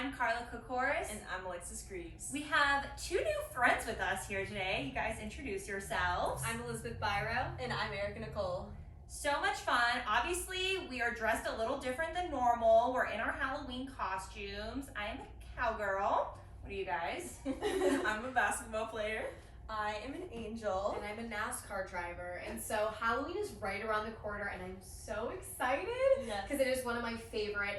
I'm Carla Kokoris. And I'm Alexis Greaves. We have two new friends with us here today. You guys introduce yourselves. I'm Elizabeth Byro. And I'm Erica Nicole. So much fun. Obviously, we are dressed a little different than normal. We're in our Halloween costumes. I am a cowgirl. What are you guys? I'm a basketball player. I am an angel. And I'm a NASCAR driver. And so Halloween is right around the corner and I'm so excited. Yes. Because it is one of my favorite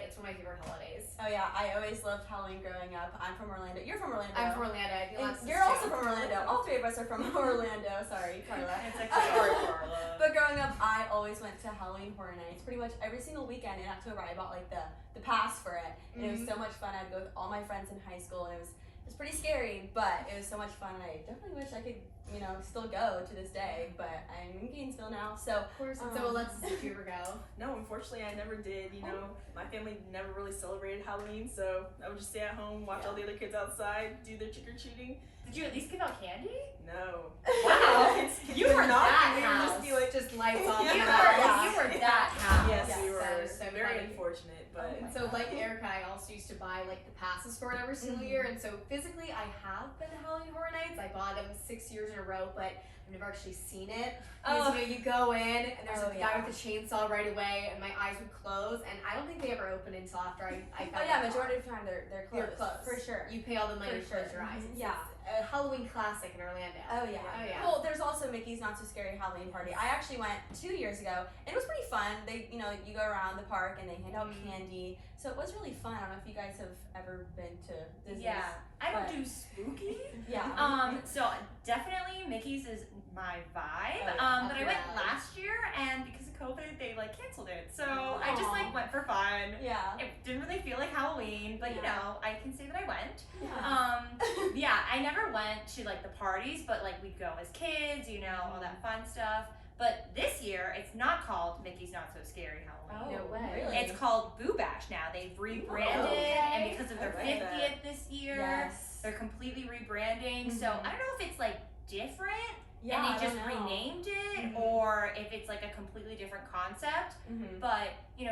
holidays. Oh yeah, I always loved Halloween growing up. I'm from Orlando. You're from Orlando. I'm from Orlando. You're also from Orlando. All three of us are from Orlando. Sorry, Carla. It's okay. Sorry, Carla. But growing up, I always went to Halloween Horror Nights. Pretty much every single weekend in October, I bought like the pass for it. And it was so much fun. I'd go with all my friends in high school and it was pretty scary, but it was so much fun, and I definitely wish I could, still go to this day, but I'm in Gainesville now, so. Of course, and so Alexis, did you ever go? No, unfortunately, I never did, my family never really celebrated Halloween, so I would just stay at home, watch all the other kids outside, do their trick-or-treating. Did you at least give out candy? No. Wow. You were not. that We house. would just be like, Just lights off. You Yeah. were that house. Yes, Yes, we were that is so very funny. unfortunate, but. And so like Erica, I also used to buy like the passes for it every single year, and so physically I have been to Halloween Horror Nights. I bought them 6 years in a row, but I've never actually seen it. Because you go in and there's a guy with a chainsaw right away, and my eyes would close, and I don't think they ever open until after I found Oh yeah, out. majority of the time they're closed. They're closed. For sure. You pay all the money to For close sure. your eyes. It's Yeah. a Halloween classic in Orlando. Oh yeah. Oh yeah. Well, there's also Mickey's Not So Scary Halloween Party. I actually went 2 years ago, and it was pretty fun. They, you go around the park and they hand out candy, so it was really fun. I don't know if you guys have ever been to Disney. Yeah, I don't but- do spooky. Yeah. So definitely Mickey's is my vibe. Oh, yeah. But I went Yeah. last year, and because of COVID, they canceled it. So I just went for fun. Yeah. It didn't really feel like Halloween, but I can say that I went. Yeah. Yeah, I never went to the parties, but we'd go as kids, all that fun stuff. But this year, it's not called Mickey's Not So Scary Halloween. No way. Really? It's called Boo Bash now. They've rebranded, and because of their I like 50th this year, Yes. they're completely rebranding. So I don't know if it's different, Yeah, and I they just don't know. renamed it, or if it's a completely different concept. Mhm. But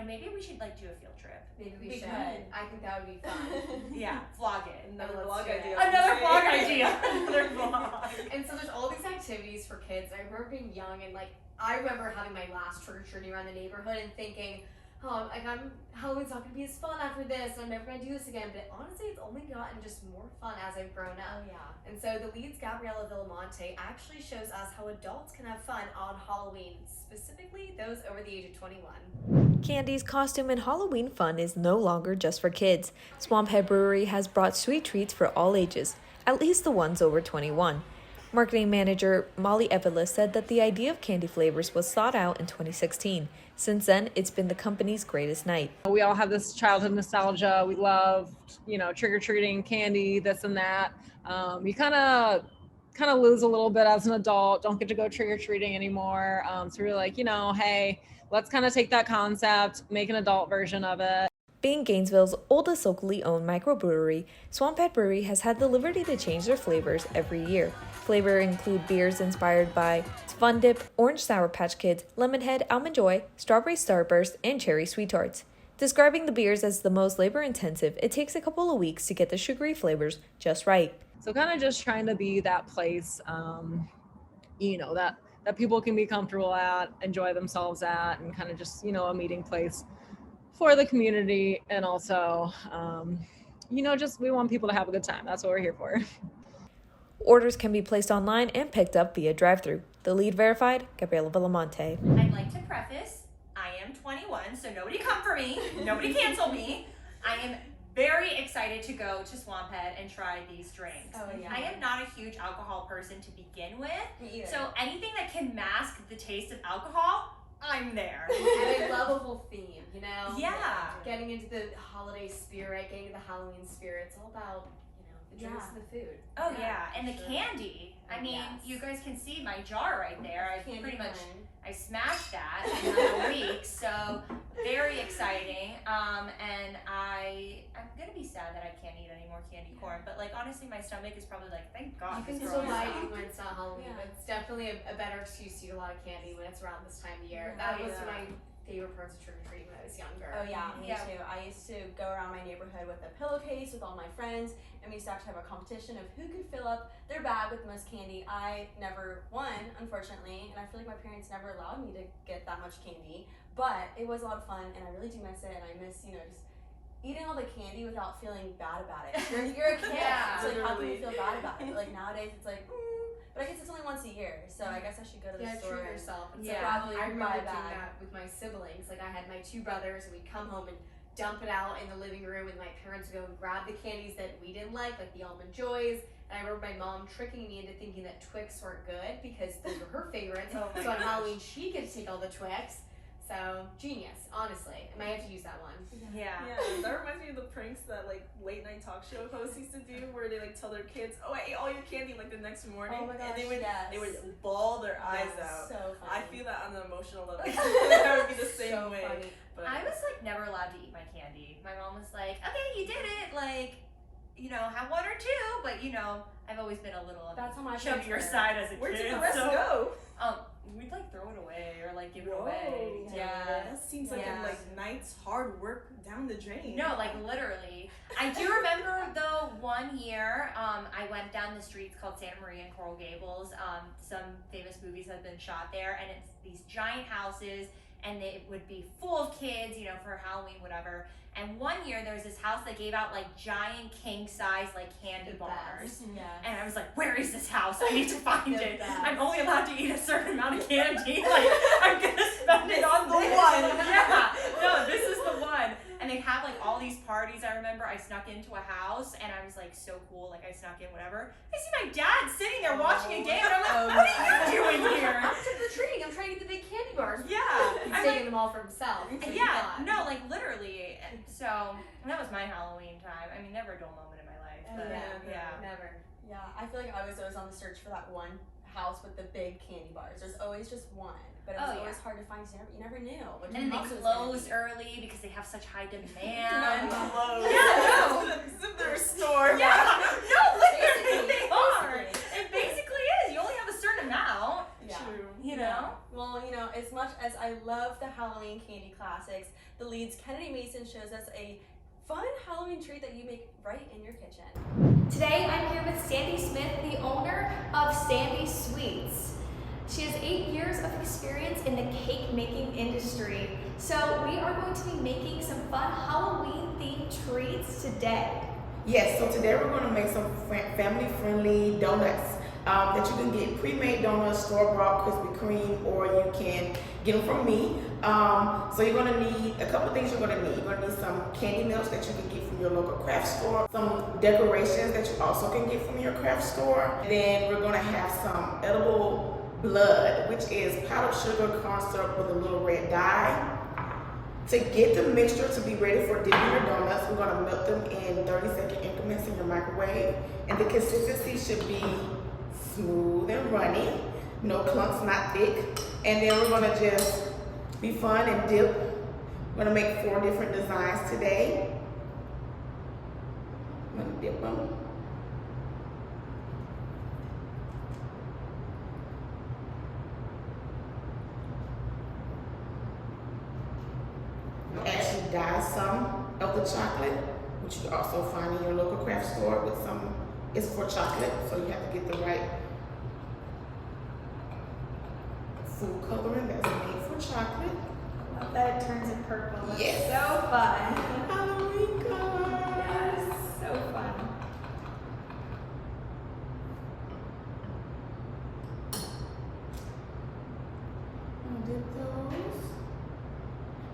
maybe we should do a field trip. Maybe we We should. could. I think that would be fun. Yeah, vlog it. Another Let's vlog do it. idea. Another vlog idea. Another vlog. And so there's all these activities for kids. I remember being young and I remember having my last trick or treating around the neighborhood and thinking, Halloween's not gonna be as fun after this, and I'm never gonna do this again. But honestly, it's only gotten just more fun as I've grown up. Oh yeah. And so the lead's Gabriella Villamonte actually shows us how adults can have fun on Halloween, specifically those over the age of 21. Candy's costume and Halloween fun is no longer just for kids. Swamphead Brewery has brought sweet treats for all ages, at least the ones over 21. Marketing manager Molly Evelis said that the idea of candy flavors was thought out in 2016. Since then, it's been the company's greatest night. We all have this childhood nostalgia. We love, trick-or-treating, candy, this and that. You kind of lose a little bit as an adult, don't get to go trick-or-treating anymore. So we're like, hey, let's kind of take that concept, make an adult version of it. Being Gainesville's oldest locally owned microbrewery, Swamphead Brewery has had the liberty to change their flavors every year. Flavors include beers inspired by Fun Dip, Orange Sour Patch Kids, Lemonhead, Almond Joy, Strawberry Starburst, and Cherry Sweet Tarts. Describing the beers as the most labor-intensive, it takes a couple of weeks to get the sugary flavors just right. So kind of just trying to be that place, that people can be comfortable at, enjoy themselves at, and kind of just, a meeting place for the community. And also, just we want people to have a good time. That's what we're here for. Orders can be placed online and picked up via drive-thru. The Lede Verified, Gabriella Villamonte. I'd like to preface, I am 21, so nobody come for me. Nobody cancel me. I am very excited to go to Swamphead and try these drinks. Oh, yeah. I am not a huge alcohol person to begin with, Me either. so anything that can mask the taste of alcohol, I'm there. And I love a whole theme, Yeah. Getting into the holiday spirit, getting into the Halloween spirit. It's all about, the drinks and the food. Oh yeah, and the sure. candy. I mean, Yes. you guys can see my jar right there. I Candy pretty much corn. I smashed that in a week, so very exciting. And I'm gonna be sad that I can't eat any more candy corn, but honestly, my stomach is probably thank God. You can this still girl buy stopped. it when it's not Halloween, Yeah. but it's definitely a better excuse to eat a lot of candy when it's around this time of year. Yeah. That Oh, was yeah. when I favorite parts of trick or treating when I was younger. Oh yeah, me Yeah. too. I used to go around my neighborhood with a pillowcase with all my friends, and we used to actually have a competition of who could fill up their bag with the most candy. I never won, unfortunately, and I feel like my parents never allowed me to get that much candy. But it was a lot of fun, and I really do miss it, and I miss, you know, just eating all the candy without feeling bad about it. You're a kid, Yeah, so like, how can you literally. feel bad about it? Like nowadays, it's like, but I guess it's only once a year, so I guess I should go to the Yeah, store. treat and- yourself. And Yeah. so Probably I remember buy a doing bag. that with my siblings. Like I had my 2 brothers, and we'd come home and dump it out in the living room, and my parents would go and grab the candies that we didn't like the Almond Joys. And I remember my mom tricking me into thinking that Twix weren't good because those were her favorites. Oh my so on gosh. Halloween, she could take all the Twix. So genius, honestly. I might have to use that one. Yeah. Yeah, that reminds me of the pranks that like late night talk show hosts used to do, where they like tell their kids, "Oh, I ate all your candy," like the next morning, Oh my gosh, and they would yes. bawl their eyes Yes, out. So funny. I feel that on the emotional level. That would be the same so way. funny. But I was like never allowed to eat my candy. My mom was like, "Okay, you did it. Like, you know, have 1 or 2." But you know, I've always been a little on That's how my the chubbier parents were. side as a where kid. did the rest so, go? We'd like throw it away or like give it Whoa. away. Yeah. That seems like Yeah. a night's hard work down the drain. No, like literally. I do remember though 1 year, I went down the streets called Santa Maria and Coral Gables. Some famous movies have been shot there, and it's these giant houses, and it would be full of kids, you know, for Halloween, whatever. And 1 year there was this house that gave out like giant king size like candy The bars. Yeah. And I was like, where is this house? I need to find The it. best. I'm only allowed to eat a certain amount of candy. Like, I'm gonna spend it on the this. one. Yeah. No, this is the one. And they'd have like all these parties. I remember I snuck into a house and I was like so cool. Like I snuck in, whatever. I see my dad sitting there watching a game and I'm like, Oh, what are you doing here? I'm trick or treating. I'm trying to get the big candy bars. Yeah. He's I'm taking like, them all for himself. That's what he yeah, thought. no, like literally. And so that was my Halloween time. I mean, never a dull moment in my life. Oh, But yeah. yeah. Never. Yeah, I feel like I was always on the search for that one house with the big candy bars. There's always just one, but it was Oh, always hard to find. So you never knew. Which And then house they it was gonna close be. early because they have such high demand. Clothes. Yeah, no. Zip their store. Yeah, no, literally, Basically, they are. basically. It basically is. You only have a certain amount, Yeah. True. you know? Well, you know, as much as I love the Halloween candy classics, the Leeds Kennedy Mason shows us a fun Halloween treat that you make right in your kitchen. Today I'm here with Sandy Smith, the owner of Sandy Sweets. She has 8 years of experience in the cake making industry. So we are going to be making some fun Halloween themed treats today. Yes, so today we're going to make some family-friendly donuts that you can get pre-made donuts, store-bought Krispy Kreme, or you can get them from me. So you're going to need a couple things. You're going to need some candy melts that you can get from your local craft store, some decorations that you also can get from your craft store. And then we're going to have some edible blood, which is powdered sugar, corn syrup with a little red dye. To get the mixture to be ready for dipping your donuts, we're going to melt them in 30-second increments in your microwave. And the consistency should be smooth and runny, no clumps, not thick. And then we're going to just be fun and dip. We're going to make 4 different designs today. I'm going to dip them. Actually dye some of the chocolate, which you can also find in your local craft store with some, it's for chocolate, so you have to get the right food coloring that's made for chocolate. I love that it turns in purple. It's Yes. so fun. Halloween colors. Yes, so fun. I'll dip those.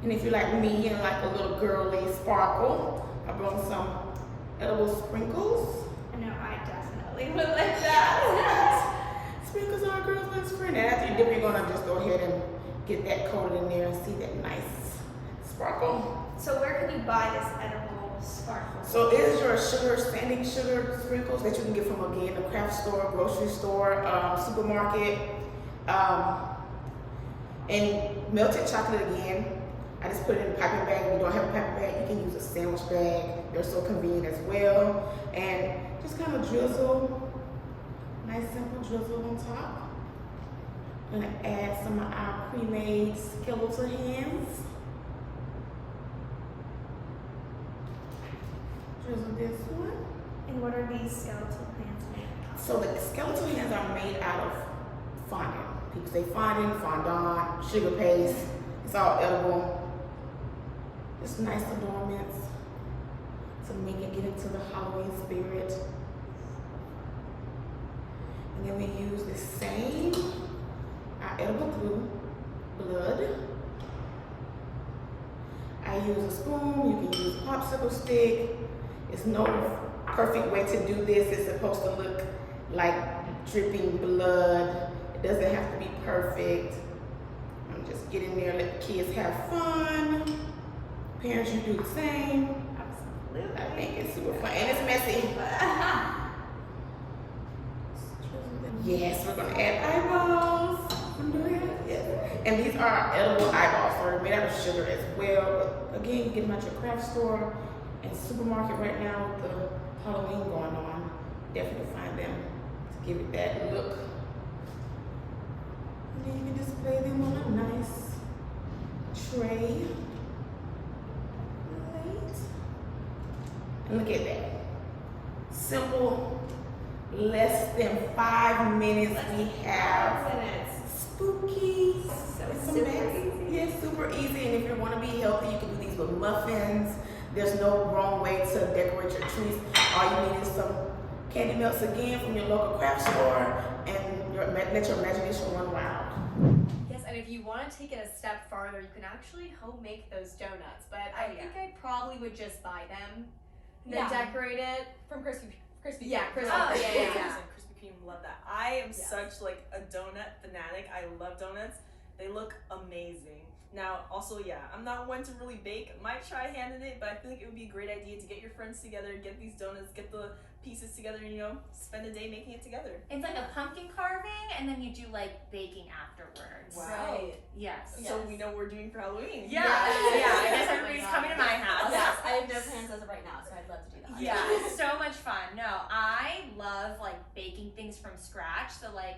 And if you're like me and like a little girly sparkle, I brought some edible sprinkles. I know I definitely would like that. Sprinkles are a girl's best friend. And after you dip, you're gonna just go ahead and get that coated in there and see that nice sparkle. So where can you buy this edible sparkle? So it is your sugar, standing sugar sprinkles that you can get from, again, the craft store, grocery store, supermarket, and melted chocolate again. I just put it in a piping bag. If you don't have a piping bag, you can use a sandwich bag. They're so convenient as well. And just kind of drizzle, nice simple drizzle on top. I'm gonna add some of our pre-made skeletal hands. Drizzle this one. And what are these skeletal hands made of? So the skeletal hands are made out of fondant. People say fondant, fondant, sugar paste. It's all edible. Just nice adornments to make it get into the Halloween spirit. And then we use the same, our edible glue, blood. I use a spoon, you can use a popsicle stick. It's no perfect way to do this. It's supposed to look like dripping blood. It doesn't have to be perfect. I'm just getting there, let the kids have fun. Parents, you do the same. Absolutely. I think it's super fun and it's messy. Yes, we're gonna add eyeballs. Yes. And these are edible eyeballs, so they're made out of sugar as well. But again, you get them at your craft store and supermarket right now with the Halloween going on. Definitely find them to give it that look. And then you can display them on a nice tray. Right. And look at that. Simple. Less than 5 minutes. We have spooky. So super easy. Yes, super easy. And if you want to be healthy, you can do these with muffins. There's no wrong way to decorate your trees. All you need is some candy melts again from your local craft store, and let your imagination run wild. Yes, and if you want to take it a step farther, you can actually home make those donuts. But I yeah. think I probably would just buy them, then Yeah. decorate it. From Krispy Yeah, Kreme. Krispy Oh, Kreme. yeah, yeah, yeah. Krispy Kreme, love that. I am Yes. such like a donut fanatic. I love donuts. They look amazing. Now, also, yeah, I'm not one to really bake. Might try handing it, but I feel like it would be a great idea to get your friends together, get these donuts, get the pieces together, and, you know, spend a day making it together. It's like a pumpkin carving, and then you do like baking afterwards. Right. Yes. So we know what we're doing for Halloween. Yeah. Yes. Yeah. I guess Oh my everybody's God. coming to my house. Yes, I have no plans as of right now, so I'd love to do that. Yeah, so much fun. No, I love like baking things from scratch. So like,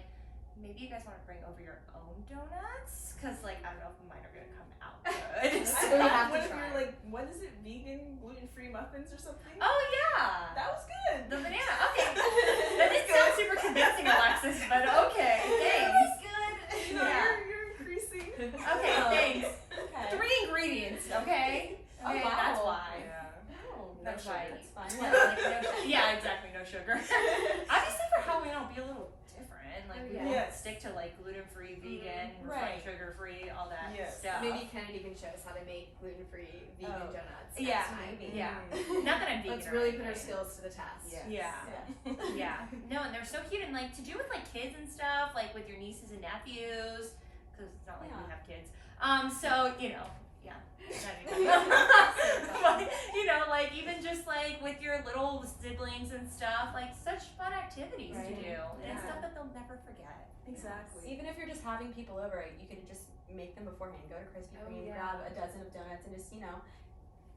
maybe you guys want to bring over your own donuts, cause like I don't know if mine are gonna come out good. So we have What to if try. you're like, what is it, vegan, gluten-free muffins or something? Oh yeah, That was good. the banana. Okay, that didn't sound super convincing, Alexis, but okay, thanks. good. You know, Yeah. you're increasing. Okay, thanks. Okay. 3 ingredients. Okay. Oh, Okay, wow. that's why. Yeah. Oh, No That's why. that's fine. Yeah, like, yeah, exactly. No sugar. Obviously, for Halloween, it'll be a little different. Like, we won't Yes. stick to like gluten-free, vegan, Right. sugar-free, all that Yes. stuff. Maybe Kennedy can show us how to make gluten-free vegan Oh. donuts. Yeah, next time. yeah. Not that I'm vegan. Let's or really put our anything. skills to the test. Yeah. Yeah. Yeah. No, and they're so cute, and like to do with like kids and stuff, like with your nieces and nephews, because it's not like we Yeah. have kids. So you know, yeah. But you know, like even just like with your little siblings and stuff, like such fun activities to Right. do, and it's Yeah. stuff that they'll never forget. Exactly. Even if you're just having people over, you can just make them beforehand. Go to Krispy Oh, Kreme, yeah. grab a dozen of donuts, and just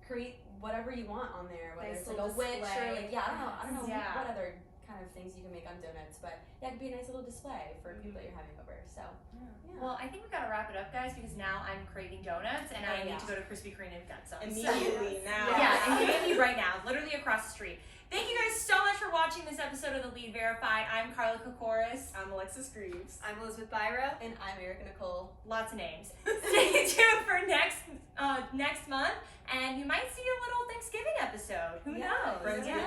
create whatever you want on there. Whether Nice it's like a little witch or display. like I don't know Yeah. what other kind of things you can make on donuts, but yeah, it could be a nice little display for people that you're having over. So yeah. Well, I think we gotta wrap it up, guys, because now I'm craving donuts, and Oh, I yeah. need to go to Krispy Kreme and get some. So- Immediately now. Yeah, immediately right now, literally across the street. Thank you guys so much for watching this episode of the Lede Verified. I'm Carla Kokoris. I'm Alexis Greaves. I'm Elizabeth Byra. And I'm Erica Nicole. Lots of names. Stay tuned for next month, and you might see a little Thanksgiving episode. Who Yeah. knows? Friendsgiving.